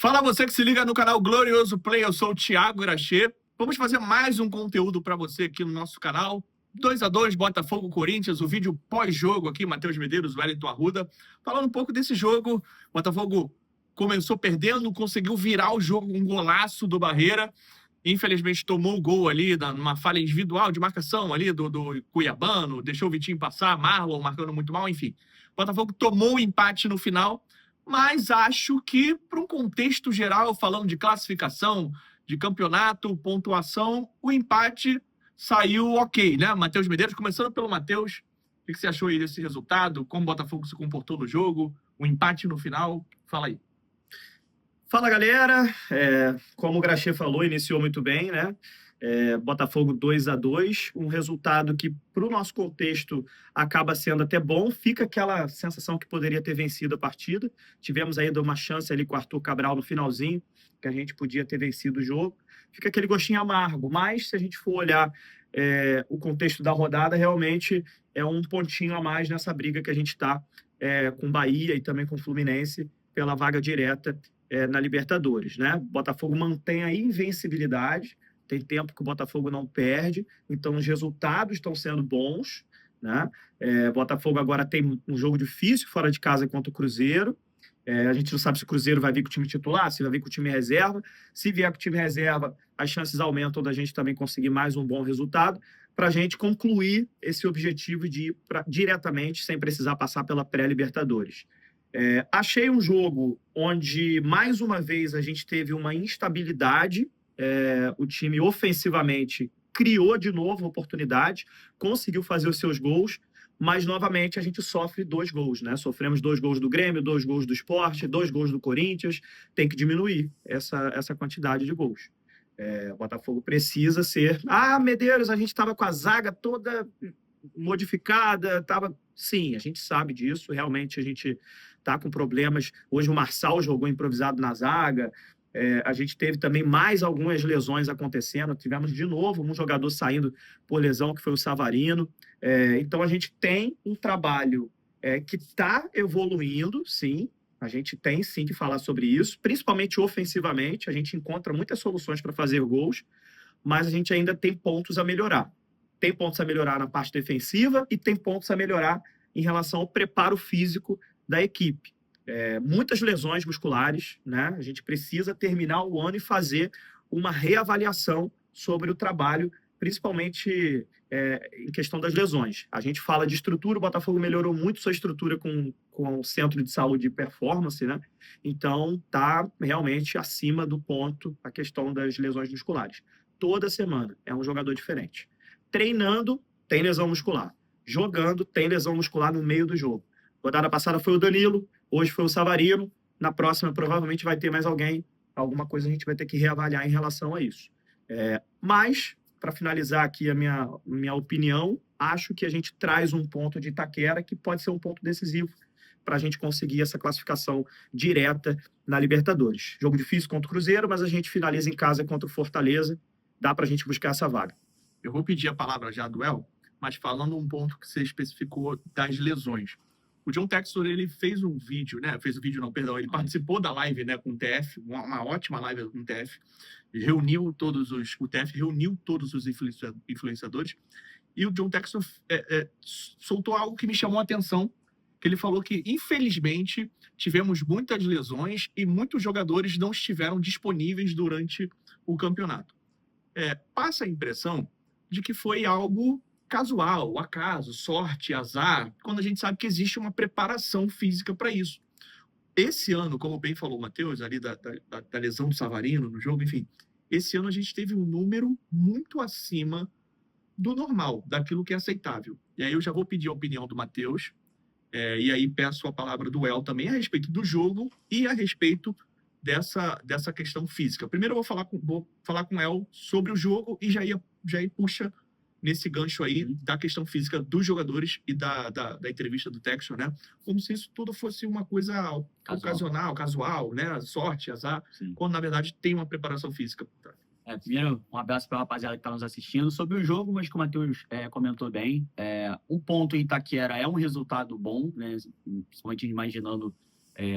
Fala você que se liga no canal Glorioso Play, eu sou o Thiago Irachê. Vamos fazer mais um conteúdo para você aqui no nosso canal. 2-2, Botafogo Corinthians, o vídeo pós-jogo aqui, Matheus Medeiros, Wellington Arruda. Falando um pouco desse jogo, Botafogo começou perdendo, conseguiu virar o jogo com um golaço do Barreira. Infelizmente tomou o gol ali, numa falha individual de marcação ali do Cuiabano, deixou o Vitinho passar, Marlon marcando muito mal, enfim. Botafogo tomou o empate no final, mas acho que, para um contexto geral, falando de classificação, de campeonato, pontuação, o empate saiu ok, né? Matheus Medeiros, começando pelo Matheus, o que você achou aí desse resultado? Como o Botafogo se comportou no jogo? O empate no final? Fala aí. Fala, galera. Como o Graxê falou, iniciou muito bem, né? Botafogo 2-2, um resultado que, para o nosso contexto, acaba sendo até bom. Fica aquela sensação que poderia ter vencido a partida. Tivemos ainda uma chance ali com o Arthur Cabral no finalzinho, que a gente podia ter vencido o jogo. Fica aquele gostinho amargo, mas se a gente for olhar o contexto da rodada, realmente é um pontinho a mais nessa briga que a gente está com Bahia e também com Fluminense pela vaga direta na Libertadores, né? O Botafogo mantém a invencibilidade, tem tempo que o Botafogo não perde, então os resultados estão sendo bons, né? Botafogo agora tem um jogo difícil fora de casa contra o Cruzeiro. A gente não sabe se o Cruzeiro vai vir com o time titular, se vai vir com o time reserva. Se vier com o time reserva, as chances aumentam da gente também conseguir mais um bom resultado, para a gente concluir esse objetivo de ir diretamente, sem precisar passar pela pré-Libertadores. Achei um jogo onde, mais uma vez, a gente teve uma instabilidade. O time, ofensivamente, criou de novo oportunidade, conseguiu fazer os seus gols, mas, novamente, a gente sofre 2 gols, né? Sofremos 2 gols do Grêmio, 2 gols do Sport, 2 gols do Corinthians. Tem que diminuir essa quantidade de gols. O Botafogo precisa ser... Medeiros, a gente estava com a zaga toda modificada, tava... Sim, a gente sabe disso, realmente a gente está com problemas. Hoje o Marçal jogou improvisado na zaga, a gente teve também mais algumas lesões acontecendo, tivemos de novo um jogador saindo por lesão, que foi o Savarino. Então a gente tem um trabalho que está evoluindo, sim, a gente tem sim que falar sobre isso, principalmente ofensivamente, a gente encontra muitas soluções para fazer gols, mas a gente ainda tem pontos a melhorar. Tem pontos a melhorar na parte defensiva e tem pontos a melhorar em relação ao preparo físico da equipe. Muitas lesões musculares, né? A gente precisa terminar o ano e fazer uma reavaliação sobre o trabalho, principalmente em questão das lesões. A gente fala de estrutura, o Botafogo melhorou muito sua estrutura com o Centro de Saúde e Performance, né? Então, está realmente acima do ponto a questão das lesões musculares. Toda semana é um jogador diferente. Treinando, tem lesão muscular. Jogando, tem lesão muscular no meio do jogo. Rodada passada foi o Danilo, hoje foi o Savarino. Na próxima, provavelmente, vai ter mais alguém. Alguma coisa a gente vai ter que reavaliar em relação a isso. Mas, para finalizar aqui a minha opinião, acho que a gente traz um ponto de Itaquera que pode ser um ponto decisivo para a gente conseguir essa classificação direta na Libertadores. Jogo difícil contra o Cruzeiro, mas a gente finaliza em casa contra o Fortaleza. Dá para a gente buscar essa vaga. Eu vou pedir a palavra já do El, mas falando um ponto que você especificou das lesões. O John Textor, ele fez um vídeo, né? Ele participou da live, né, com o TF, uma ótima live com o TF. O TF reuniu todos os influenciadores. E o John Textor soltou algo que me chamou a atenção, que ele falou que, infelizmente, tivemos muitas lesões e muitos jogadores não estiveram disponíveis durante o campeonato. Passa a impressão de que foi algo casual, acaso, sorte, azar, quando a gente sabe que existe uma preparação física para isso. Esse ano, como bem falou o Matheus, ali da lesão do Savarino no jogo, enfim, esse ano a gente teve um número muito acima do normal, daquilo que é aceitável. E aí eu já vou pedir a opinião do Matheus, e aí peço a palavra do El também a respeito do jogo e a respeito dessa questão física. Primeiro eu vou falar com o El sobre o jogo e já puxa nesse gancho aí da questão física dos jogadores e da entrevista do Textor, né? Como se isso tudo fosse uma coisa ocasional, casual, né? Sorte, azar, sim, quando na verdade tem uma preparação física. Primeiro, um abraço para a rapaziada que está nos assistindo. Sobre o jogo, mas como o Matheus comentou bem, um ponto em Itaquera é um resultado bom, né? Principalmente imaginando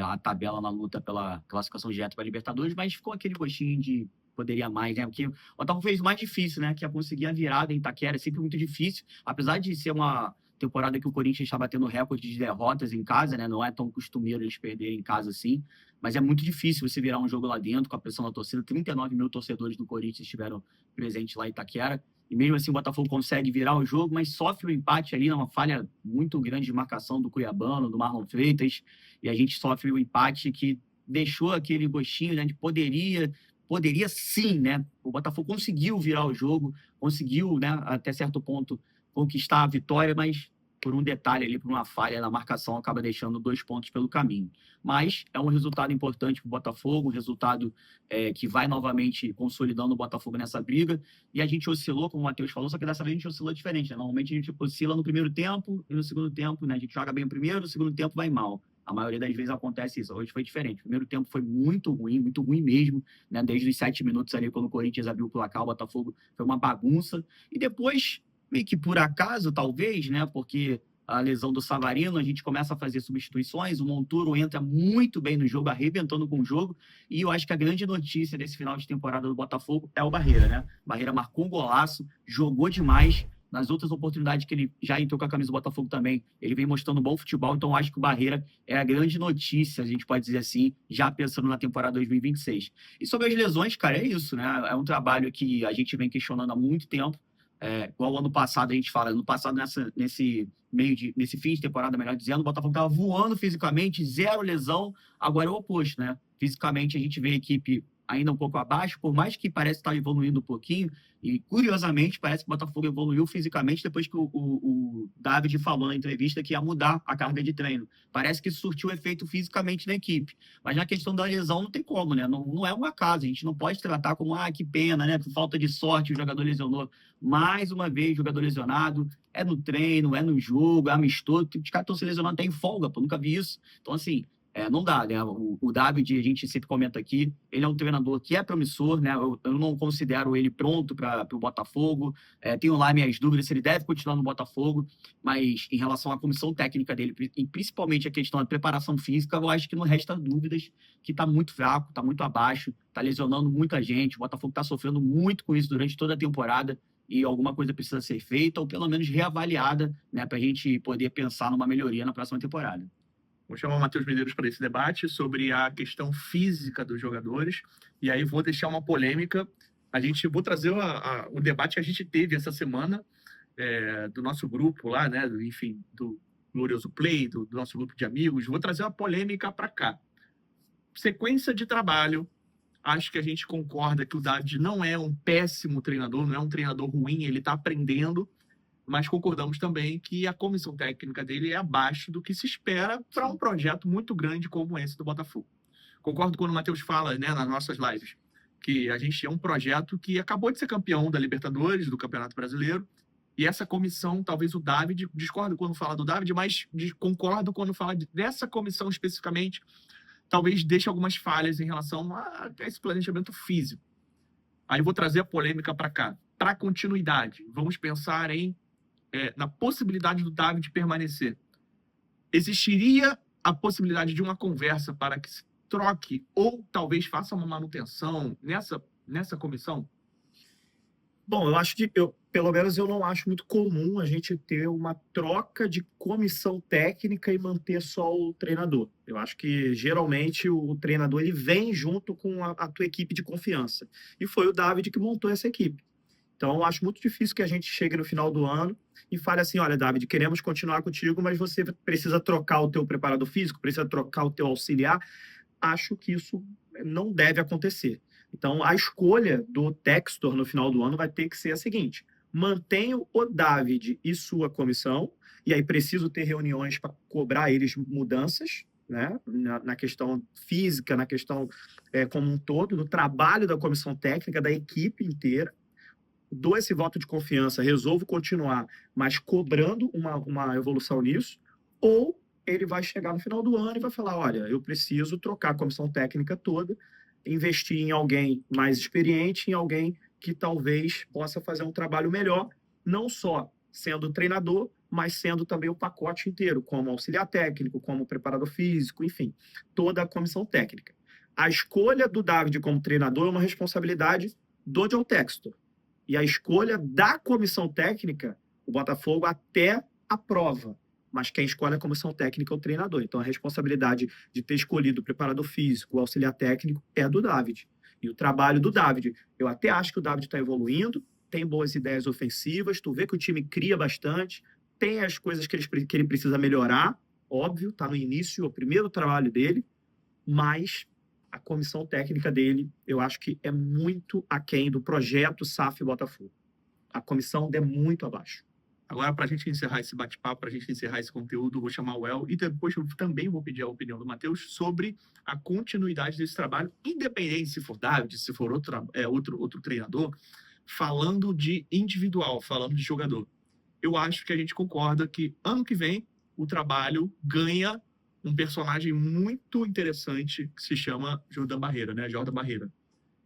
a tabela na luta pela classificação direta para Libertadores, mas ficou aquele gostinho de poderia mais, né? Porque o Botafogo fez o mais difícil, né? Que é conseguir a virada em Itaquera, é sempre muito difícil, apesar de ser uma temporada que o Corinthians está batendo recorde de derrotas em casa, né? Não é tão costumeiro eles perderem em casa assim, mas é muito difícil você virar um jogo lá dentro com a pressão da torcida. 39 mil torcedores do Corinthians estiveram presentes lá em Itaquera, e mesmo assim o Botafogo consegue virar o jogo, mas sofre o empate ali, numa falha muito grande de marcação do Cuiabano, do Marlon Freitas, e a gente sofre o empate que deixou aquele gostinho, né, de poderia sim, né? O Botafogo conseguiu virar o jogo, conseguiu, né, até certo ponto conquistar a vitória, mas por um detalhe ali, por uma falha na marcação, acaba deixando 2 pontos pelo caminho. Mas é um resultado importante para o Botafogo, um resultado que vai novamente consolidando o Botafogo nessa briga. E a gente oscilou, como o Matheus falou, só que dessa vez a gente oscilou diferente, né? Normalmente a gente oscila no primeiro tempo e no segundo tempo, né? A gente joga bem o primeiro, no segundo tempo vai mal. A maioria das vezes acontece isso. Hoje foi diferente. O primeiro tempo foi muito ruim mesmo, né? Desde os 7 minutos ali, quando o Corinthians abriu o placar, o Botafogo foi uma bagunça. E depois, meio que por acaso, talvez, né? Porque a lesão do Savarino, a gente começa a fazer substituições, o Monturo entra muito bem no jogo, arrebentando com o jogo, e eu acho que a grande notícia desse final de temporada do Botafogo é o Barreira, né? Barreira marcou um golaço, jogou demais. Nas outras oportunidades que ele já entrou com a camisa do Botafogo também, ele vem mostrando bom futebol, então acho que o Barreira é a grande notícia, a gente pode dizer assim, já pensando na temporada 2026. E sobre as lesões, cara, é isso, né? É um trabalho que a gente vem questionando há muito tempo. Igual ano passado a gente fala, ano passado nesse fim de temporada, melhor dizendo, o Botafogo estava voando fisicamente, 0 lesão, agora é o oposto, né? Fisicamente a gente vê a equipe ainda um pouco abaixo, por mais que parece estar evoluindo um pouquinho, e curiosamente parece que o Botafogo evoluiu fisicamente depois que o David falou na entrevista que ia mudar a carga de treino. Parece que isso surtiu efeito fisicamente na equipe. Mas na questão da lesão não tem como, né? Não é um acaso, a gente não pode tratar como, que pena, né? Por falta de sorte o jogador lesionou. Mais uma vez, jogador lesionado, é no treino, é no jogo, é amistoso, os caras estão se lesionando até em folga, pô, nunca vi isso. Então, assim, não dá, né? O David, a gente sempre comenta aqui, ele é um treinador que é promissor, né? Eu não considero ele pronto para o Botafogo. Tenho lá minhas dúvidas se ele deve continuar no Botafogo, mas em relação à comissão técnica dele, e principalmente a questão da preparação física, eu acho que não resta dúvidas que está muito fraco, está muito abaixo, está lesionando muita gente. O Botafogo está sofrendo muito com isso durante toda a temporada. E alguma coisa precisa ser feita, ou pelo menos reavaliada, né, para a gente poder pensar numa melhoria na próxima temporada. Vou chamar o Matheus Medeiros para esse debate sobre a questão física dos jogadores. E aí vou deixar uma polêmica. Vou trazer o debate que a gente teve essa semana do nosso grupo lá, né? Enfim, do Glorioso Play, do nosso grupo de amigos. Vou trazer uma polêmica para cá. Sequência de trabalho. Acho que a gente concorda que o David não é um péssimo treinador, não é um treinador ruim, ele está aprendendo, mas concordamos também que a comissão técnica dele é abaixo do que se espera para um projeto muito grande como esse do Botafogo. Concordo quando o Matheus fala, né, nas nossas lives, que a gente é um projeto que acabou de ser campeão da Libertadores, do Campeonato Brasileiro, e essa comissão, talvez o David, discordo quando fala do David, mas concordo quando fala dessa comissão especificamente, talvez deixe algumas falhas em relação a esse planejamento físico. Aí vou trazer a polêmica para cá. Para continuidade, vamos pensar na possibilidade do David permanecer. Existiria a possibilidade de uma conversa para que se troque ou talvez faça uma manutenção nessa comissão? Bom, eu acho que, pelo menos eu não acho muito comum a gente ter uma troca de comissão técnica e manter só o treinador. Eu acho que, geralmente, o treinador ele vem junto com a tua equipe de confiança. E foi o David que montou essa equipe. Então, eu acho muito difícil que a gente chegue no final do ano e fale assim, olha, David, queremos continuar contigo, mas você precisa trocar o teu preparador físico, precisa trocar o teu auxiliar. Acho que isso não deve acontecer. Então, a escolha do Textor no final do ano vai ter que ser a seguinte: mantenho o David e sua comissão, e aí preciso ter reuniões para cobrar eles mudanças, né? Na questão física, na questão como um todo, no trabalho da comissão técnica, da equipe inteira. Dou esse voto de confiança, resolvo continuar, mas cobrando uma evolução nisso, ou ele vai chegar no final do ano e vai falar, olha, eu preciso trocar a comissão técnica toda, investir em alguém mais experiente, em alguém que talvez possa fazer um trabalho melhor, não só sendo treinador, mas sendo também o pacote inteiro, como auxiliar técnico, como preparador físico, enfim, toda a comissão técnica. A escolha do David como treinador é uma responsabilidade do John Textor. E a escolha da comissão técnica, o Botafogo até aprova, mas quem escolhe a comissão técnica é o treinador. Então, a responsabilidade de ter escolhido o preparador físico, o auxiliar técnico, é do David. E o trabalho do David, eu até acho que o David está evoluindo, tem boas ideias ofensivas, tu vê que o time cria bastante, tem as coisas que ele precisa melhorar, óbvio, está no início, é o primeiro trabalho dele, mas a comissão técnica dele, eu acho que é muito aquém do projeto SAF Botafogo. A comissão é muito abaixo. Agora, para a gente encerrar esse bate-papo, para a gente encerrar esse conteúdo, vou chamar o El e depois eu também vou pedir a opinião do Matheus sobre a continuidade desse trabalho, independente se for David, se for outro treinador, falando de individual, falando de jogador. Eu acho que a gente concorda que ano que vem o trabalho ganha um personagem muito interessante que se chama Jordan Barreira, né? Jordan Barreira.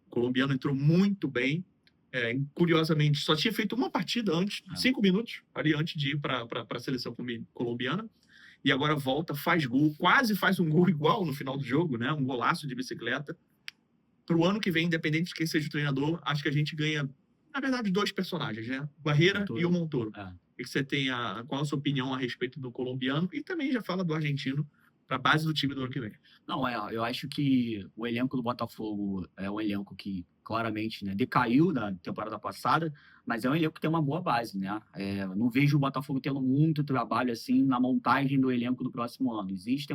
O colombiano entrou muito bem. Curiosamente, só tinha feito uma partida antes, 5 minutos, ali antes de ir para a seleção colombiana. E agora volta, faz gol, quase faz um gol igual no final do jogo, né? Um golaço de bicicleta. Para o ano que vem, independente de quem seja o treinador, acho que a gente ganha, na verdade, 2 personagens, né? O Barreira e o Montoro. E que você tem qual a sua opinião a respeito do colombiano e também já fala do argentino para a base do time do ano que vem. Não, eu acho que o elenco do Botafogo é um elenco que claramente, né, decaiu da temporada passada, mas é um elenco que tem uma boa base, né? Não vejo o Botafogo tendo muito trabalho assim na montagem do elenco do próximo ano. Existe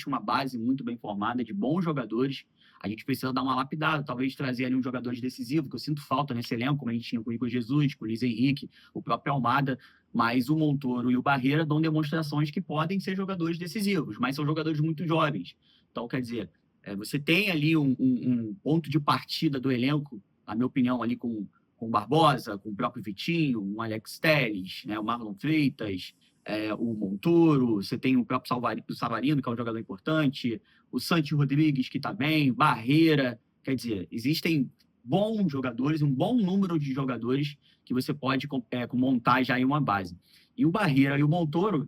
uma base muito bem formada de bons jogadores. A gente precisa dar uma lapidada, talvez trazer ali um jogador decisivo, que eu sinto falta nesse elenco, como a gente tinha com o Igor Jesus, com o Luiz Henrique, o próprio Almada, mas o Montoro e o Barreira dão demonstrações que podem ser jogadores decisivos, mas são jogadores muito jovens. Então, quer dizer, você tem ali um ponto de partida do elenco, na minha opinião, ali com o Barbosa, com o próprio Vitinho, o Alex Telles, né, o Marlon Freitas, o Montoro, você tem o próprio Savarino, que é um jogador importante, o Santi Rodrigues, que está bem, Barreira. Quer dizer, existem bons jogadores, um bom número de jogadores que você pode montar já em uma base. E o Barreira e o Montoro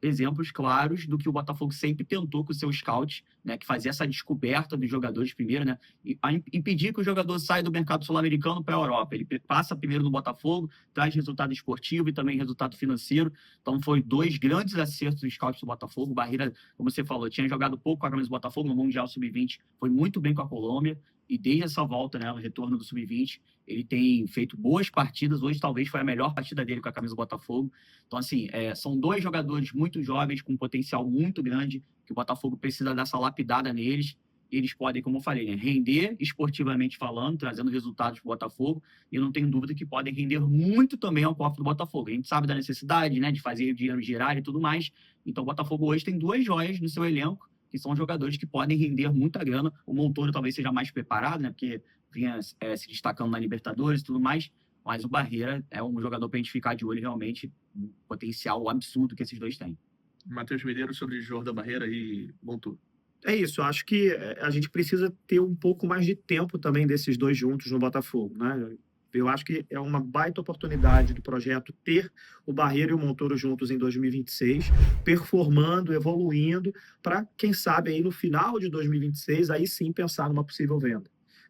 exemplos claros do que o Botafogo sempre tentou com o seu scout, né, que fazia essa descoberta dos jogadores primeiro, né, e impedir que o jogador saia do mercado sul-americano para a Europa. Ele passa primeiro no Botafogo, traz resultado esportivo e também resultado financeiro. Então, foi 2 grandes acertos do scout do Botafogo. O Barreira, como você falou, tinha jogado pouco com a camisa do Botafogo no Mundial Sub-20, foi muito bem com a Colômbia. E desde essa volta, né, o retorno do Sub-20, ele tem feito boas partidas. Hoje, talvez, foi a melhor partida dele com a camisa do Botafogo. Então, assim, são 2 jogadores muito jovens, com um potencial muito grande, que o Botafogo precisa dessa lapidada neles. Eles podem, como eu falei, né, render esportivamente falando, trazendo resultados para o Botafogo. E eu não tenho dúvida que podem render muito também ao cofre do Botafogo. A gente sabe da necessidade, né, de fazer o dinheiro girar e tudo mais. Então, o Botafogo hoje tem 2 joias no seu elenco, que são jogadores que podem render muita grana. O Montoro talvez seja mais preparado, né, porque vinha se destacando na Libertadores e tudo mais, mas o Barreira é um jogador para a gente ficar de olho realmente, um potencial absurdo que esses 2 têm. Matheus Medeiros sobre Jordan Barreira e Montoro. É isso, eu acho que a gente precisa ter um pouco mais de tempo também desses 2 juntos no Botafogo, né? Eu acho que é uma baita oportunidade do projeto ter o Barreira e o Montoro juntos em 2026, performando, evoluindo, para, quem sabe, aí no final de 2026, aí sim pensar numa possível venda.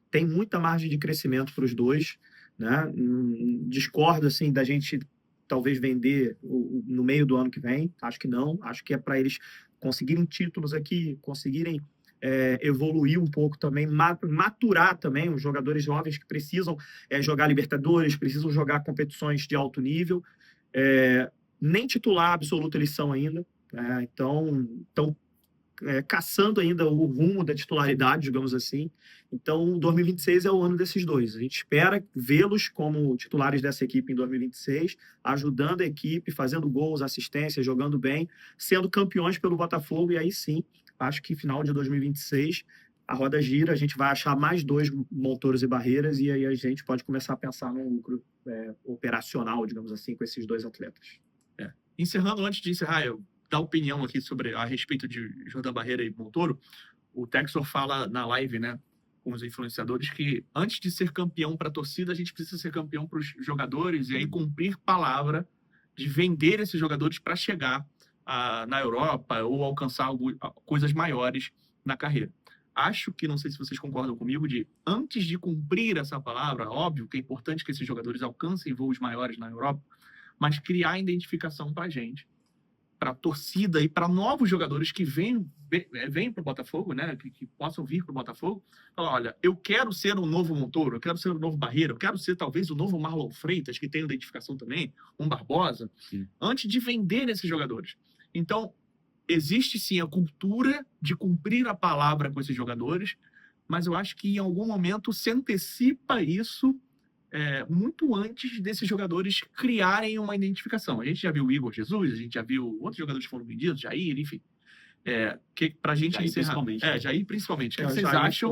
Tem muita margem de crescimento para os 2, né? Discordo, assim, da gente talvez vender no meio do ano que vem, acho que não, acho que é para eles conseguirem títulos aqui, conseguirem evoluir um pouco também, maturar também os jogadores jovens que precisam jogar Libertadores, precisam jogar competições de alto nível. Nem titular absoluto eles são ainda, então estão caçando ainda o rumo da titularidade, digamos assim. Então, 2026 é o ano desses 2. A gente espera vê-los como titulares dessa equipe em 2026, ajudando a equipe, fazendo gols, assistências, jogando bem, sendo campeões pelo Botafogo, e aí sim, acho que final de 2026 a roda gira, a gente vai achar mais 2 Montoros e Barreiras, e aí a gente pode começar a pensar num lucro operacional, digamos assim, com esses 2 atletas. Encerrando, antes de encerrar, eu dar opinião aqui a respeito de Jordan Barreira e Montoro. O Textor fala na live, né, com os influenciadores, que antes de ser campeão para a torcida, a gente precisa ser campeão para os jogadores, e aí cumprir palavra de vender esses jogadores para chegar na Europa ou alcançar coisas maiores na carreira. Acho que, não sei se vocês concordam comigo, antes de cumprir essa palavra, óbvio que é importante que esses jogadores alcancem voos maiores na Europa, mas criar identificação para a gente, para a torcida e para novos jogadores que venham para o Botafogo, né? Que possam vir para o Botafogo. Falar, olha, eu quero ser um novo Montoro, eu quero ser um novo Barreira, eu quero ser talvez o novo Marlon Freitas, que tem identificação também, um Barbosa, antes de vender esses jogadores. Então, existe sim a cultura de cumprir a palavra com esses jogadores, mas eu acho que em algum momento se antecipa isso muito antes desses jogadores criarem uma identificação. A gente já viu o Igor Jesus, a gente já viu outros jogadores que foram vendidos, Jair, enfim. Para a gente Jair encerrar. principalmente. Jair principalmente. O que vocês Jair acham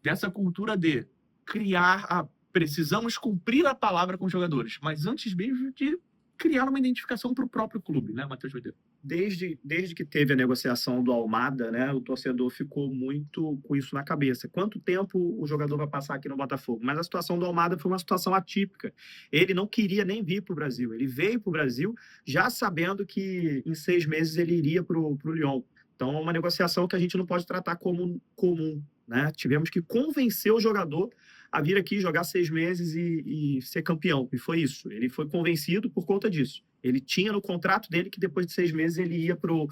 dessa cultura de criar precisamos cumprir a palavra com os jogadores, mas antes mesmo de criar uma identificação para o próprio clube, né, Matheus Videira? Desde que teve a negociação do Almada, né, o torcedor ficou muito com isso na cabeça. Quanto tempo o jogador vai passar aqui no Botafogo? Mas a situação do Almada foi uma situação atípica. Ele não queria nem vir para o Brasil. Ele veio para o Brasil já sabendo que em 6 meses ele iria para o Lyon. Então, é uma negociação que a gente não pode tratar como comum, né? Tivemos que convencer o jogador a vir aqui jogar 6 meses e ser campeão. E foi isso. Ele foi convencido por conta disso. Ele tinha no contrato dele que depois de 6 meses ele ia pro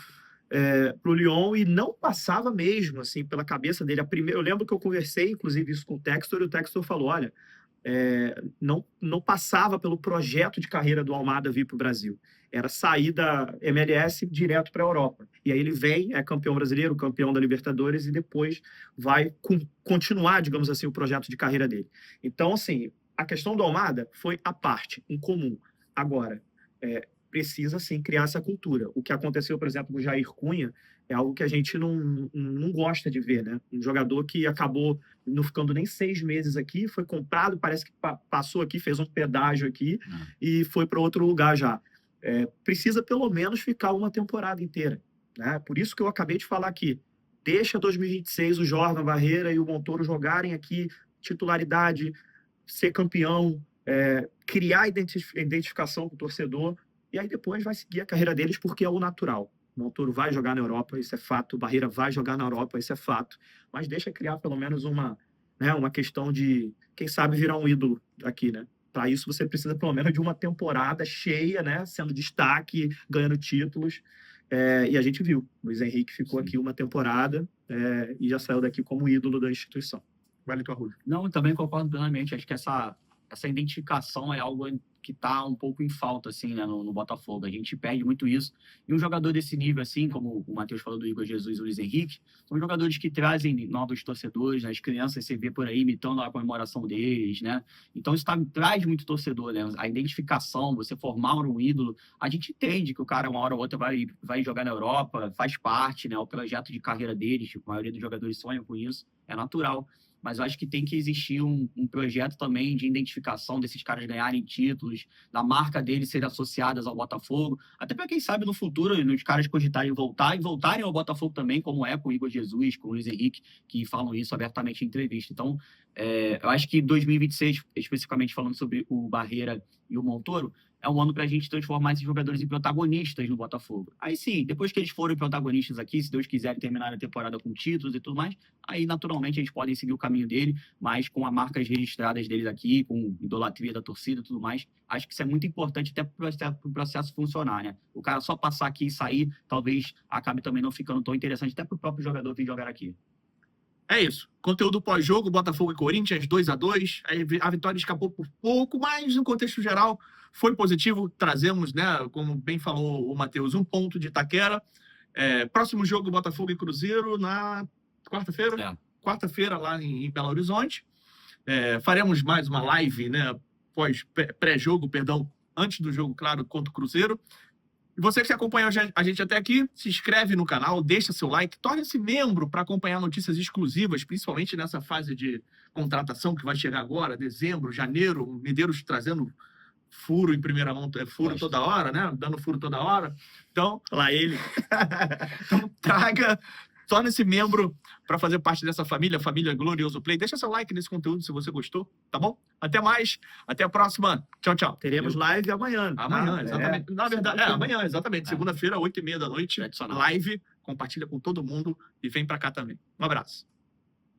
Lyon e não passava mesmo, assim, pela cabeça dele. Eu lembro que eu conversei, inclusive, isso com o Textor, e o Textor falou, olha, não passava pelo projeto de carreira do Almada vir para o Brasil. Era sair da MLS direto para a Europa. E aí ele vem, é campeão brasileiro, campeão da Libertadores, e depois vai continuar, digamos assim, o projeto de carreira dele. Então, assim, a questão do Almada foi à parte, em comum. Agora, precisa, sim, criar essa cultura. O que aconteceu, por exemplo, com o Jair Cunha é algo que a gente não gosta de ver, né? Um jogador que acabou não ficando nem 6 meses aqui, foi comprado, parece que passou aqui, fez um pedágio aqui e foi para outro lugar já. Precisa, pelo menos, ficar uma temporada inteira, né? Por isso que eu acabei de falar aqui. Deixa 2026 o Jordan Barreira e o Montoro jogarem aqui titularidade, ser campeão, criar identificação com o torcedor, e aí depois vai seguir a carreira deles, porque é o natural. O Montoro vai jogar na Europa, isso é fato. O Barreira vai jogar na Europa, isso é fato. Mas deixa criar pelo menos uma questão de, quem sabe, virar um ídolo aqui, né? Para isso você precisa pelo menos de uma temporada cheia, né? Sendo destaque, ganhando títulos. E a gente viu. O Luiz Henrique ficou aqui uma temporada e já saiu daqui como ídolo da instituição. Vale, tua Rúlio. Não, também concordo plenamente. Acho que essa identificação é algo que está um pouco em falta, assim, né, no Botafogo. A gente perde muito isso. E um jogador desse nível, assim, como o Matheus falou do Igor Jesus e o Luiz Henrique, são jogadores que trazem novos torcedores, né? As crianças você vê por aí imitando a comemoração deles, né? Então isso traz muito torcedor, né? A identificação, você formar um ídolo, a gente entende que o cara uma hora ou outra vai jogar na Europa, faz parte, né? O projeto de carreira deles, a maioria dos jogadores sonham com isso, é natural. Mas eu acho que tem que existir um projeto também de identificação desses caras ganharem títulos, da marca deles serem associadas ao Botafogo, até para quem sabe no futuro os caras cogitarem voltarem ao Botafogo também, como é com o Igor Jesus, com o Luiz Henrique, que falam isso abertamente em entrevista. Então, eu acho que 2026, especificamente falando sobre o Barreira e o Montoro, é um ano para a gente transformar esses jogadores em protagonistas no Botafogo. Aí sim, depois que eles forem protagonistas aqui, se Deus quiser terminar a temporada com títulos e tudo mais, aí naturalmente eles podem seguir o caminho dele, mas com as marcas registradas deles aqui, com idolatria da torcida e tudo mais. Acho que isso é muito importante até para o processo funcionar, né? O cara só passar aqui e sair, talvez acabe também não ficando tão interessante até para o próprio jogador vir jogar aqui. É isso. Conteúdo pós-jogo, Botafogo e Corinthians, 2-2. A vitória escapou por pouco, mas no contexto geral foi positivo. Trazemos, né, como bem falou o Matheus, 1 ponto de Itaquera. Próximo jogo, Botafogo e Cruzeiro, na quarta-feira. Quarta-feira, lá em Belo Horizonte. Faremos mais uma live, né, pré-jogo, antes do jogo, claro, contra o Cruzeiro. E você que acompanha a gente até aqui, se inscreve no canal, deixa seu like, torne-se membro para acompanhar notícias exclusivas, principalmente nessa fase de contratação que vai chegar agora, dezembro, janeiro, Medeiros trazendo furo em primeira mão, furo toda hora, né? Dando furo toda hora. Então, lá ele. Então, traga Torne-se membro para fazer parte dessa família, família Glorioso Play. Deixa seu like nesse conteúdo se você gostou, tá bom? Até mais, até a próxima. Tchau, tchau. Teremos live amanhã. Amanhã, tá? exatamente. Na verdade, amanhã, exatamente. Segunda-feira, 8h30 da noite, Tradicional. live. Compartilha com todo mundo e vem para cá também. Um abraço.